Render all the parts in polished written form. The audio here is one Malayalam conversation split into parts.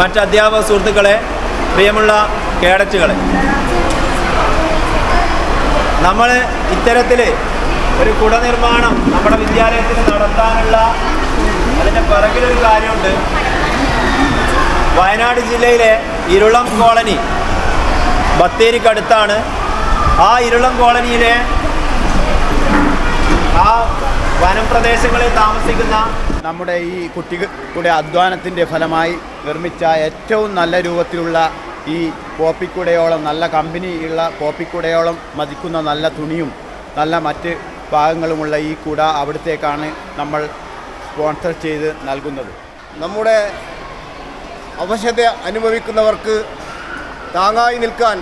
മറ്റ് അധ്യാപക സുഹൃത്തുക്കളെ, പ്രിയമുള്ള കേഡറ്റുകളെ, നമ്മൾ ഇത്തരത്തിൽ ഒരു കുട നിർമ്മാണം നമ്മുടെ വിദ്യാലയത്തിൽ നടത്താനുള്ള അതിൻ്റെ പിറകിലൊരു കാര്യമുണ്ട്. വയനാട് ജില്ലയിലെ ഇരുളം കോളനി ബത്തേരിക്കടുത്താണ്. ആ ഇരുളം കോളനിയിലെ ആ വനപ്രദേശങ്ങളിൽ താമസിക്കുന്ന നമ്മുടെ ഈ കുട്ടികളുടെ അധ്വാനത്തിൻ്റെ ഫലമായി നിർമ്മിച്ച ഏറ്റവും നല്ല രൂപത്തിലുള്ള ഈ പോപ്പിക്കുടയോളം നല്ല കമ്പനിയുള്ള പോപ്പിക്കുടയോളം മതിക്കുന്ന നല്ല തുണിയും നല്ല മറ്റ് ഭാഗങ്ങളുമുള്ള ഈ കുട അവിടത്തേക്കാണ് നമ്മൾ സ്പോൺസർ ചെയ്ത് നൽകുന്നത്. നമ്മുടെ അവശത അനുഭവിക്കുന്നവർക്ക് താങ്ങായി നിൽക്കാൻ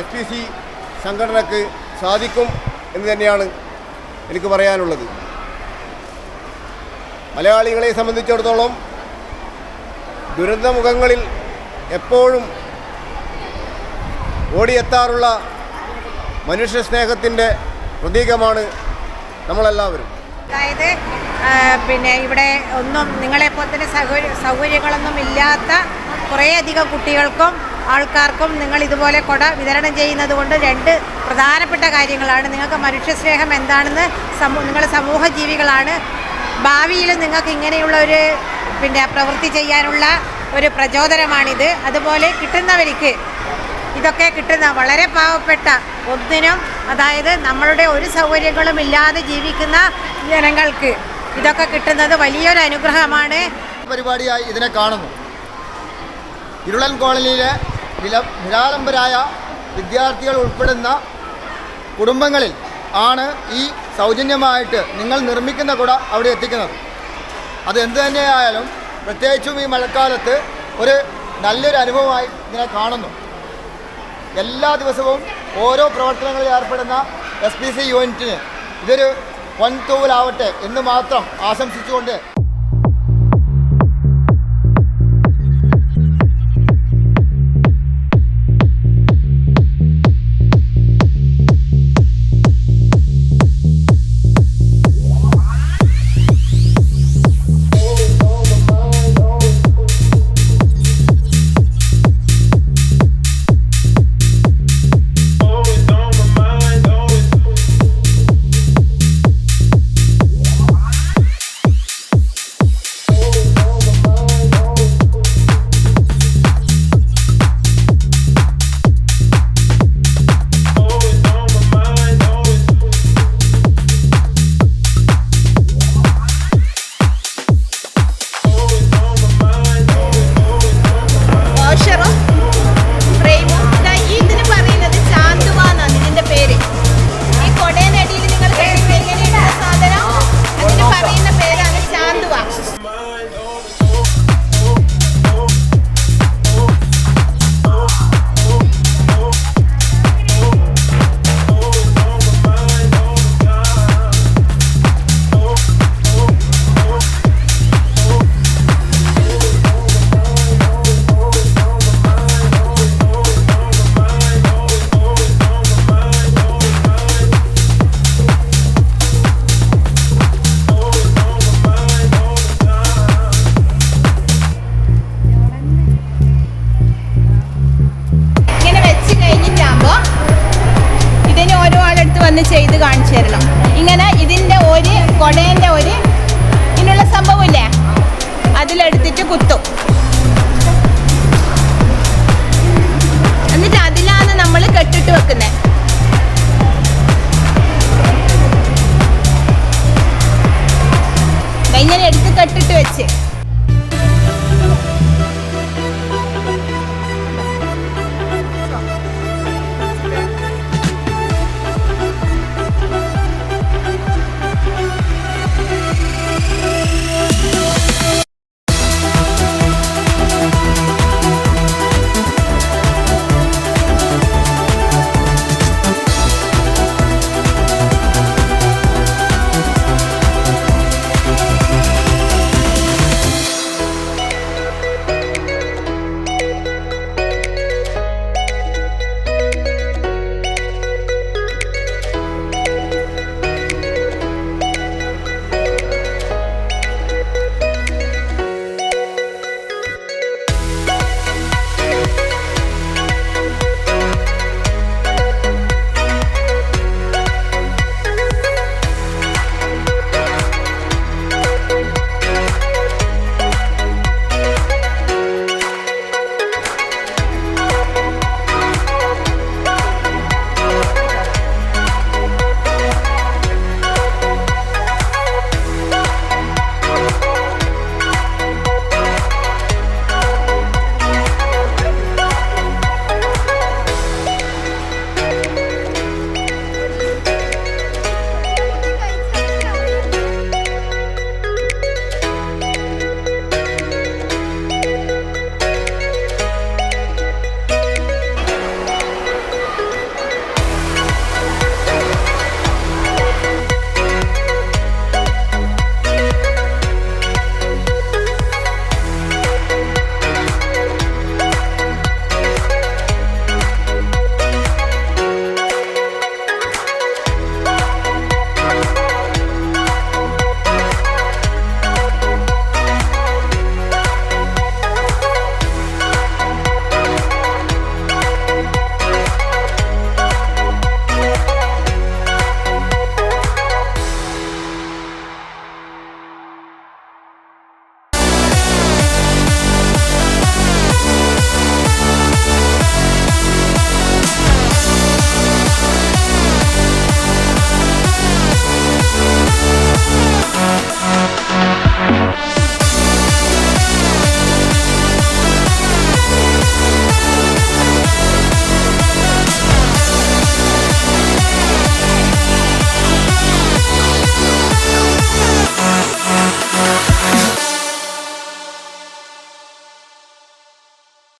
SPC സംഘടനയ്ക്ക് സാധിക്കും എന്ന് തന്നെയാണ് എനിക്ക് പറയാനുള്ളത്. മലയാളികളെ സംബന്ധിച്ചിടത്തോളം ദുരന്തമുഖങ്ങളിൽ എപ്പോഴും ഓടിയെത്താറുള്ള മനുഷ്യ സ്നേഹത്തിൻ്റെ പ്രതീകമാണ് നമ്മളെല്ലാവരും. അതായത് ഇവിടെ ഒന്നും നിങ്ങളെപ്പോലെ തന്നെ സൗകര്യങ്ങളൊന്നും ഇല്ലാത്ത കുറേയധികം കുട്ടികൾക്കും ആൾക്കാർക്കും നിങ്ങൾ ഇതുപോലെ കൊട വിതരണം ചെയ്യുന്നത് കൊണ്ട് രണ്ട് പ്രധാനപ്പെട്ട കാര്യങ്ങളാണ്. നിങ്ങൾക്ക് മനുഷ്യസ്നേഹം എന്താണെന്ന് നിങ്ങൾ സമൂഹ ജീവികളാണ്. ഭാവിയിൽ നിങ്ങൾക്ക് ഇങ്ങനെയുള്ള ഒരു പ്രവൃത്തി ചെയ്യാനുള്ള ഒരു പ്രചോദനമാണിത്. അതുപോലെ കിട്ടുന്നവർക്ക് ഇതൊക്കെ കിട്ടുന്ന വളരെ പാവപ്പെട്ട ഒന്നിനും, അതായത് നമ്മളുടെ ഒരു സൗകര്യങ്ങളും ഇല്ലാതെ ജീവിക്കുന്ന ജനങ്ങൾക്ക് ഇതൊക്കെ കിട്ടുന്നത് വലിയൊരു അനുഗ്രഹമാണ്. പരിപാടിയായി ഇതിനെ കാണുന്നു. ഇരുളൻ കോളനിയിലെ നിരാലംബരായ വിദ്യാർത്ഥികൾ ഉൾപ്പെടുന്ന കുടുംബങ്ങളിൽ ആണ് ഈ സൗജന്യമായിട്ട് നിങ്ങൾ നിർമ്മിക്കുന്ന കുട അവിടെ എത്തിക്കുന്നത്. അത് എന്തു തന്നെയായാലും പ്രത്യേകിച്ചും ഈ മഴക്കാലത്ത് ഒരു നല്ലൊരു അനുഭവമായി ഇതിനെ കാണുന്നു. എല്ലാ ദിവസവും ഓരോ പ്രവർത്തനങ്ങളിൽ ഏർപ്പെടുന്ന SPC യൂണിറ്റിന് ഇതൊരു പൊൻതൂവലാവട്ടെ എന്ന് മാത്രം ആശംസിച്ചുകൊണ്ട് ചെയ്ത് കാണിച്ചു തരണം. ഇങ്ങനെ ഇതിൻ്റെ ഒരു കൊടേൻ്റെ ഇതിനുള്ള സംഭവമില്ലേ അതിലെടുത്തിട്ട് കുത്തും.